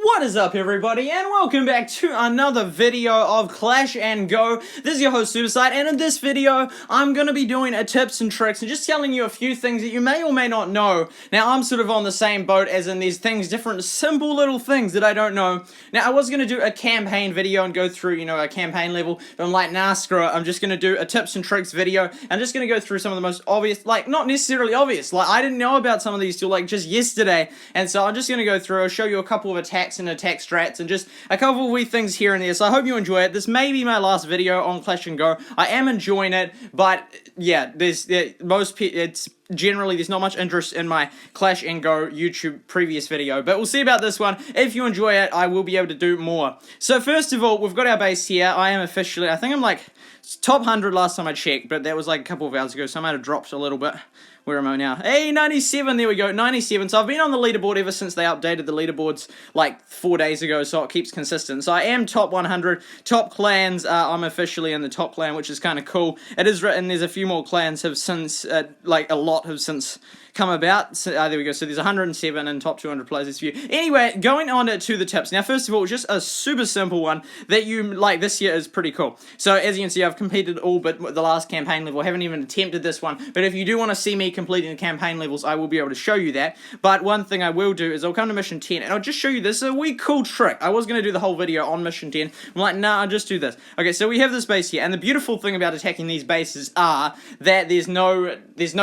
What is up, everybody, and welcome back to another video of Clash and Go. This is your host, Superside, and in this video, I'm going to be doing a tips and tricks and just telling you a few things that you may or may not know. Now, I'm sort of on the same boat as in these things, different simple little things that I don't know. Now, I was going to do a campaign video and go through, a campaign level, but I'm like, nah, screw it. I'm just going to do a tips and tricks video. I'm just going to go through some of the most obvious, not necessarily obvious, I didn't know about some of these till, just yesterday, and so I'm just going to go through, I'll show you a couple of attacks and attack strats and just a couple of wee things here and there. So I hope you enjoy it. This may be my last video on Clash and Go. I am enjoying it, but yeah, there's not much interest in my Clash and Go YouTube previous video, but we'll see about this one. If you enjoy it, I will be able to do more. So first of all, we've got our base here. I am officially, I think I'm top 100 last time I checked, but that was a couple of hours ago, so I might have dropped a little bit. Where am I now? Hey, 97, there we go, 97. So I've been on the leaderboard ever since they updated the leaderboards 4 days ago, so it keeps consistent. So I am top 100, top clans, I'm officially in the top clan, which is kind of cool. It is written, there's a few more clans have since, a lot have since come about. So, there we go, so there's 107 and top 200 players, there's a few. Anyway, going on to the tips. Now, first of all, just a super simple one that this year is pretty cool. So, as you can see, I've completed all but the last campaign level. I haven't even attempted this one, but if you do want to see me completing the campaign levels, I will be able to show you that. But one thing I will do is I'll come to mission 10, and I'll just show you this. This is a wee cool trick. I was going to do the whole video on mission 10. I'm like, nah, I'll just do this. Okay, so we have this base here, and the beautiful thing about attacking these bases are that there's no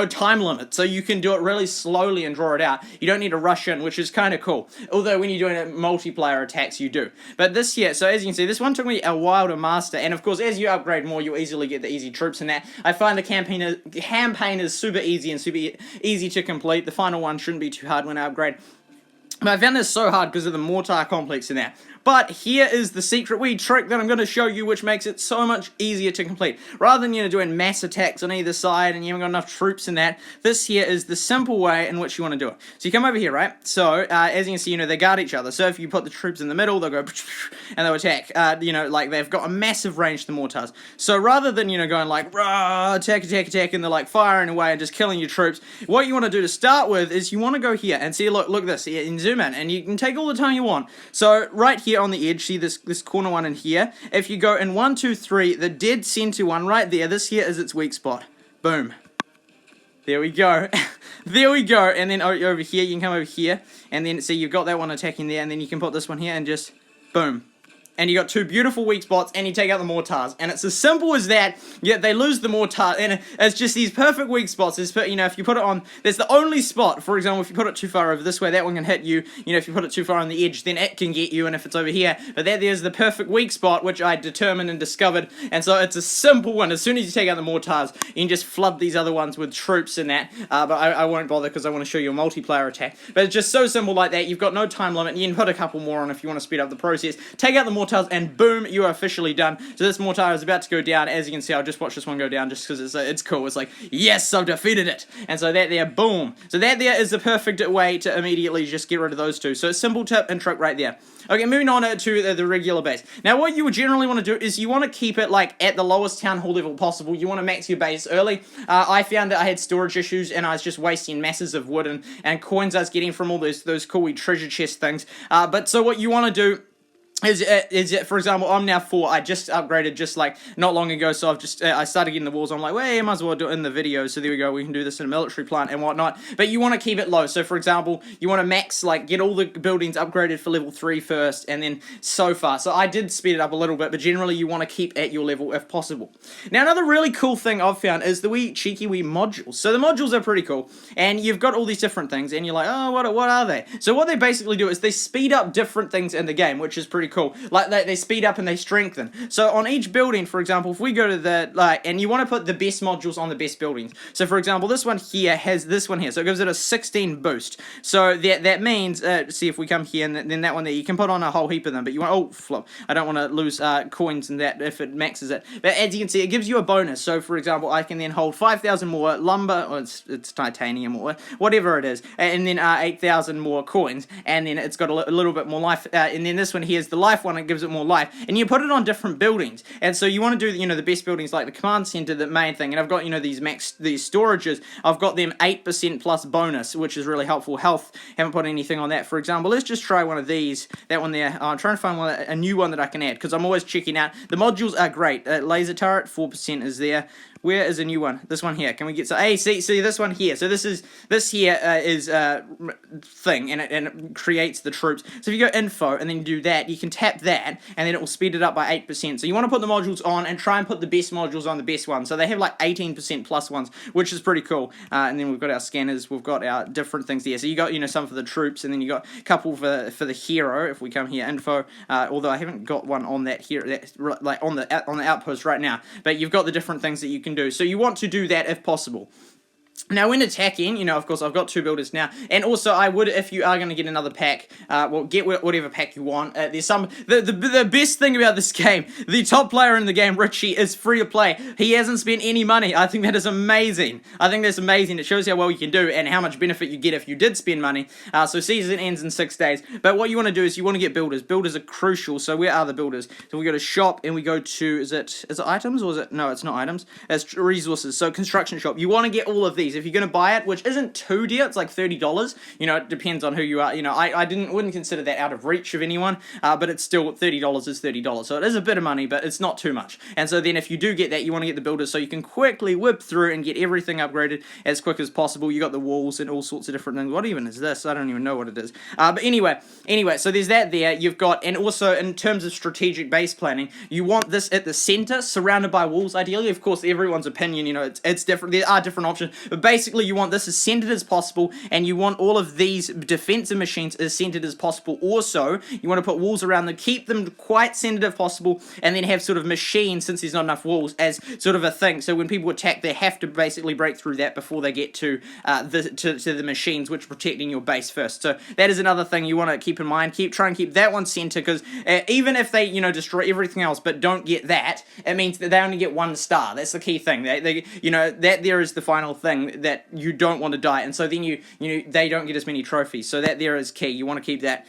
time limit, so you can do it really slowly and draw it out. You don't need to rush in, which is kind of cool. Although when you're doing multiplayer attacks, you do. But this here, so as you can see, this one took me a while to master, and of course, as you upgrade more, you'll easily get the easy troops in that. I find the campaign is super easy and super easy to complete. The final one shouldn't be too hard when I upgrade. But I found this so hard because of the mortar complex in there. But here is the secret wee trick that I'm going to show you, which makes it so much easier to complete. Rather than, doing mass attacks on either side and you haven't got enough troops in that, this here is the simple way in which you want to do it. So you come over here, right? So, as you can see, they guard each other. So if you put the troops in the middle, they'll go and they'll attack. They've got a massive range to the mortars. So rather than, going rah, attack, and they're firing away and just killing your troops, what you want to do to start with is you want to go here and see, look at this, and zoom in, and you can take all the time you want. So right here on the edge, see this corner one in here, if you go in 1, 2, 3, the dead center one right there, this here is its weak spot. Boom. There we go. There we go. And then over here, you can come over here, and then see you've got that one attacking there, and then you can put this one here and just boom. And you got two beautiful weak spots, and you take out the mortars. And it's as simple as that, yet they lose the mortar, and it's just these perfect weak spots. If you put it on, there's the only spot, for example, if you put it too far over this way, that one can hit you. If you put it too far on the edge, then it can get you, and if it's over here, but there's the perfect weak spot, which I determined and discovered, and so it's a simple one. As soon as you take out the mortars, you can just flood these other ones with troops in that, but I won't bother because I want to show you a multiplayer attack. But it's just so simple like that. You've got no time limit. You can put a couple more on if you want to speed up the process. Take out the mortars, and boom, you are officially done. So this mortar is about to go down. As you can see, I'll just watch this one go down just because it's cool. It's yes, I've defeated it. And so that there, boom. So that there is the perfect way to immediately just get rid of those two. So a simple tip and trick right there. Okay, moving on to the regular base. Now, what you would generally want to do is you want to keep it at the lowest town hall level possible. You want to max your base early. I found that I had storage issues and I was just wasting masses of wood and coins I was getting from all those cool treasure chest things. But so what you want to do is for example, I'm now 4. I just upgraded just not long ago, so I've just I started getting the walls. I'm like, well, I might as well do it in the video. So there we go. We can do this in a military plant and whatnot. But you want to keep it low. So for example, you want to max get all the buildings upgraded for level 3 first, and then so far. So I did speed it up a little bit, but generally you want to keep at your level if possible. Now another really cool thing I've found is the cheeky modules. So the modules are pretty cool, and you've got all these different things, and you're like, oh, what are they? So what they basically do is they speed up different things in the game, which is pretty cool. They speed up and they strengthen. So on each building, for example, if we go to the and you want to put the best modules on the best buildings. So for example, this one here has this one here, so it gives it a 16 boost. So that means see if we come here and then that one there, you can put on a whole heap of them, but you want flip. I don't want to lose coins in that if it maxes it. But as you can see, it gives you a bonus. So for example, I can then hold 5,000 more lumber, or it's titanium or whatever it is, and then 8,000 more coins, and then it's got a little bit more life. And then this one here is the life one, it gives it more life, and you put it on different buildings. And so you want to do, the best buildings like the command center, the main thing. And I've got, these storages. I've got them 8% plus bonus, which is really helpful. Health, haven't put anything on that. For example, let's just try one of these. That one there. I'm trying to find a new one that I can add, because I'm always checking out. The modules are great. Laser turret, 4% is there. Where is a new one? This one here. Can we get hey? See this one here. So this here is thing, and it creates the troops. So if you go info and then you do that, you can tap that, and then it will speed it up by 8%. So you want to put the modules on and try and put the best modules on the best ones. So they have like 18% plus ones, which is pretty cool. And then we've got our scanners. We've got our different things there. So you got some for the troops, and then you got a couple for the hero. If we come here, info. Although I haven't got one on that here, like on the outpost right now. But you've got the different things that you can do. So you want to do that if possible. Now, when attacking, of course, I've got 2 builders now, and also I would, if you are going to get another pack, well, get whatever pack you want. There's the best thing about this game, the top player in the game, Richie, is free to play. He hasn't spent any money. I think that is amazing. I think that's amazing. It shows how well you can do and how much benefit you get if you did spend money. So season ends in 6 days, but what you want to do is you want to get builders. Builders are crucial. So where are the builders? So we go to shop and we go to, is it items or is it, no, it's not items. It's resources. So construction shop. You want to get all of these. If you're going to buy it, which isn't too dear, it's like $30. It depends on who you are. I wouldn't consider that out of reach of anyone, but it's still $30 is $30. So it is a bit of money, but it's not too much. And so then if you do get that, you want to get the builders so you can quickly whip through and get everything upgraded as quick as possible. You got the walls and all sorts of different things. What even is this? I don't even know what it is. But anyway, so there's that there. You've got, and also in terms of strategic base planning, you want this at the center, surrounded by walls, ideally. Of course, everyone's opinion, it's different. There are different options, but basically you want this as centered as possible, and you want all of these defensive machines as centered as possible. Also, you want to put walls around them, keep them quite centered if possible, and then have sort of machines, since there's not enough walls, as sort of a thing. So when people attack, they have to basically break through that before they get to the machines, which are protecting your base first. So that is another thing you want to keep in mind. Try and keep that one centered, because even if they destroy everything else but don't get that, it means that they only get 1 star. That's the key thing. That there is the final thing, that you don't want to die, and so then they don't get as many trophies. So that there is key. You want to keep that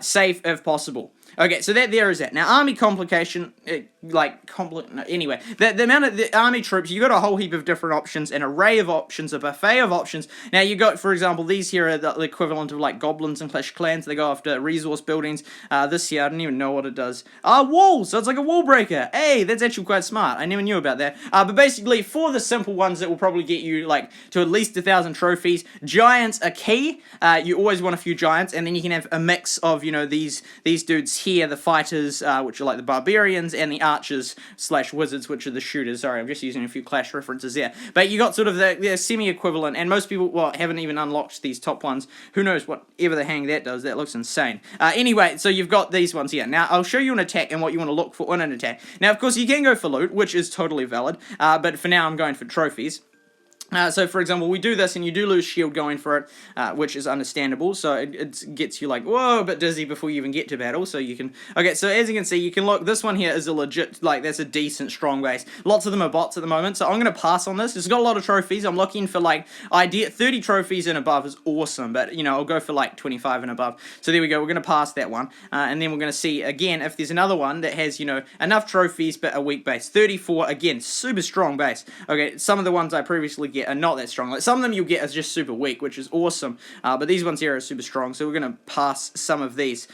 safe if possible. Okay, so that there is that. Now, army complication, anyway, the amount of the army troops, you got a whole heap of different options, an array of options, a buffet of options. Now, you got, for example, these here are the equivalent of like goblins and Clash Clans. They go after resource buildings. This here, I don't even know what it does. Walls, so it's like a wall breaker. Hey, that's actually quite smart. I never knew about that. But basically, for the simple ones that will probably get you to at least 1,000 trophies, giants are key. You always want a few giants, and then you can have a mix of these dudes here, the fighters, which are like the barbarians, and the archers / wizards, which are the shooters. Sorry, I'm just using a few Clash references there. But you got sort of the semi-equivalent, and most people, haven't even unlocked these top ones. Who knows whatever the hang that does. That looks insane. Anyway, so you've got these ones here. Now, I'll show you an attack and what you want to look for in an attack. Now, of course, you can go for loot, which is totally valid, but for now, I'm going for trophies. So, for example, we do this and you do lose shield going for it, which is understandable. So it gets you whoa, a bit dizzy before you even get to battle. So you can, okay, so as you can see, you can look, this one here is a legit, that's a decent strong base. Lots of them are bots at the moment, so I'm going to pass on this. It's got a lot of trophies. I'm looking for 30 trophies and above is awesome, but I'll go for 25 and above. So there we go, we're going to pass that one. And then we're going to see, again, if there's another one that has, enough trophies but a weak base. 34, again, super strong base. Okay, some of the ones I previously get are not that strong. Some of them you'll get as just super weak, which is awesome. But these ones here are super strong, so we're going to pass some of these.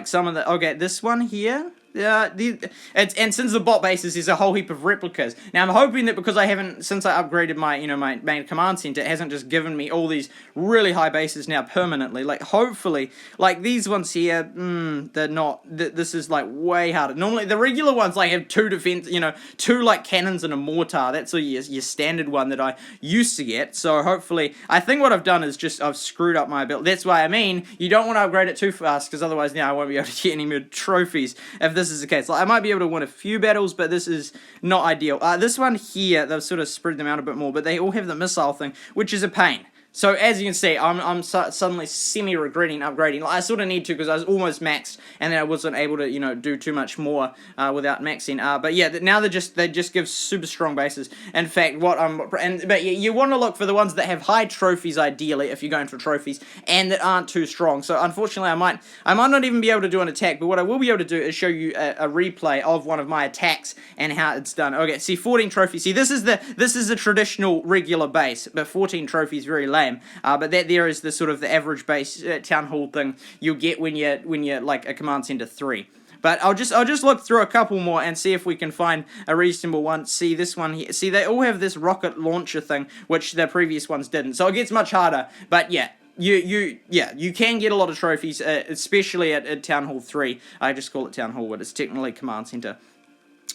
Some of the... Okay, this one here... and since the bot bases, there's a whole heap of replicas. Now, I'm hoping that because I haven't, since I upgraded my, my main command center, it hasn't just given me all these really high bases now permanently. Hopefully, these ones here, they're not, this is, way harder. Normally, the regular ones, have 2 defense, 2, cannons and a mortar. That's your standard one that I used to get. So, hopefully, I think what I've done is just, I've screwed up my ability. That's why, you don't want to upgrade it too fast, because otherwise, now I won't be able to get any more trophies if this is the case. I might be able to win a few battles, but this is not ideal. This one here, they've sort of spread them out a bit more, but they all have the missile thing, which is a pain. So as you can see, I'm suddenly semi-regretting upgrading. Like, I sort of need to because I was almost maxed, and then I wasn't able to, you know, do too much more without maxing. But yeah, now they just give super strong bases. In fact, but you want to look for the ones that have high trophies ideally if you're going for trophies, and that aren't too strong. So unfortunately, I might not even be able to do an attack. But what I will be able to do is show you a replay of one of my attacks and how it's done. Okay, see, 14 trophies. See, this is the traditional regular base, but 14 trophies very lame. But that there is the sort of the average base town hall thing you'll get when you're like a command center 3. But I'll just look through a couple more and see if we can find a reasonable one. See this one here. See, they all have this rocket launcher thing, which the previous ones didn't. So it gets much harder. But yeah. You can get a lot of trophies, especially at Town Hall 3. I just call it Town Hall, but it's technically Command Center.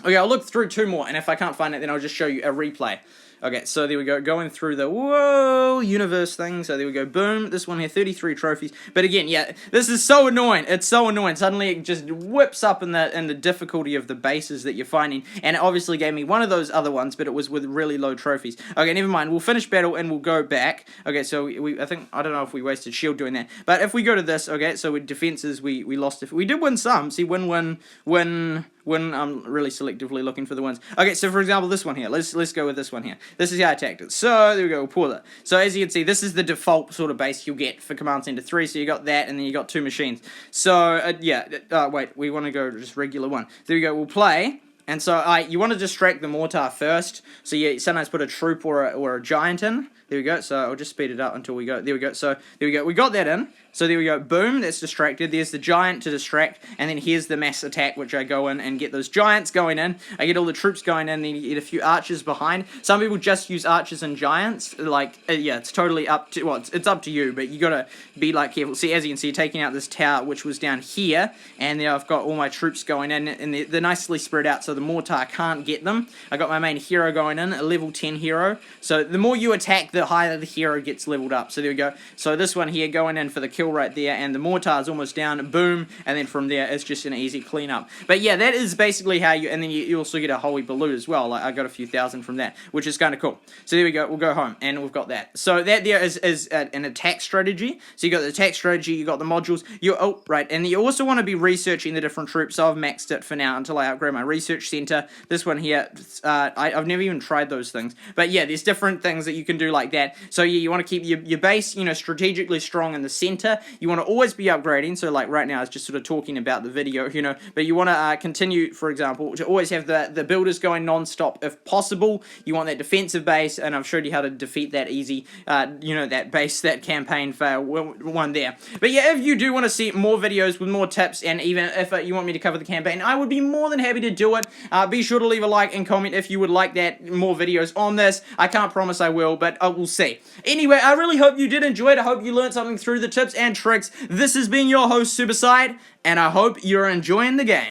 Okay, I'll look through 2 more, and if I can't find it, then I'll just show you a replay. Okay, so there we go, going through the, whoa, universe thing, so there we go, boom, this one here, 33 trophies, but again, yeah, this is so annoying, it's so annoying, suddenly it just whips up in the difficulty of the bases that you're finding, and it obviously gave me one of those other ones, but it was with really low trophies. Okay, never mind, we'll finish battle, and we'll go back. Okay, so I don't know if we wasted shield doing that, but if we go to this, okay, so with defenses, we lost, we did win some, see, win, I'm really selectively looking for the ones. Okay, so for example, this one here. Let's go with this one here. This is how I attacked it. So, there we go, we'll pull it. So, as you can see, this is the default sort of base you'll get for Command Center 3. So, you got that, and then you got 2 machines. So, yeah, wait, we want to go just regular one. There we go, we'll play. And so, you want to distract the mortar first. So, you sometimes put a troop or a giant in. There we go, so I'll just speed it up until we go, there we go, so there we go, we got that in, so there we go, boom, that's distracted, there's the giant to distract, and then here's the mass attack, which I go in and get those giants going in, I get all the troops going in, and then you get a few archers behind. Some people just use archers and giants, like, yeah, it's totally up to, well, it's up to you, but you gotta be, like, careful. See, as you can see, taking out this tower, which was down here, and then I've got all my troops going in, and they're nicely spread out, so the mortar can't get them. I got my main hero going in, a level 10 hero, so the more you attack, the higher the hero gets leveled up. So there we go. So this one here going in for the kill right there, and the mortar is almost down, boom, and then from there it's just an easy cleanup. But yeah, that is basically how you, and then you also get a holy balloon as well. Like, I got a few thousand from that, which is kind of cool. So there we go, we'll go home, and we've got that. So that there is an attack strategy. So you got the attack strategy, you got the modules, oh, right, and you also want to be researching the different troops. So I've maxed it for now until I upgrade my research center. This one here, I've never even tried those things. But yeah, there's different things that you can do like that. So yeah, you want to keep your base, you know, strategically strong in the center. You want to always be upgrading. So like right now, I was just sort of talking about the video, you know, but you want to continue, for example, to always have the builders going non-stop if possible. You want that defensive base, and I've showed you how to defeat that easy, you know, that base, that campaign fail one there. But yeah, if you do want to see more videos with more tips, and even if you want me to cover the campaign, I would be more than happy to do it. Be sure to leave a like and comment if you would like that, more videos on this. I can't promise I will, but we'll see. Anyway, I really hope you did enjoy it. I hope you learned something through the tips and tricks. This has been your host, Superside, and I hope you're enjoying the game.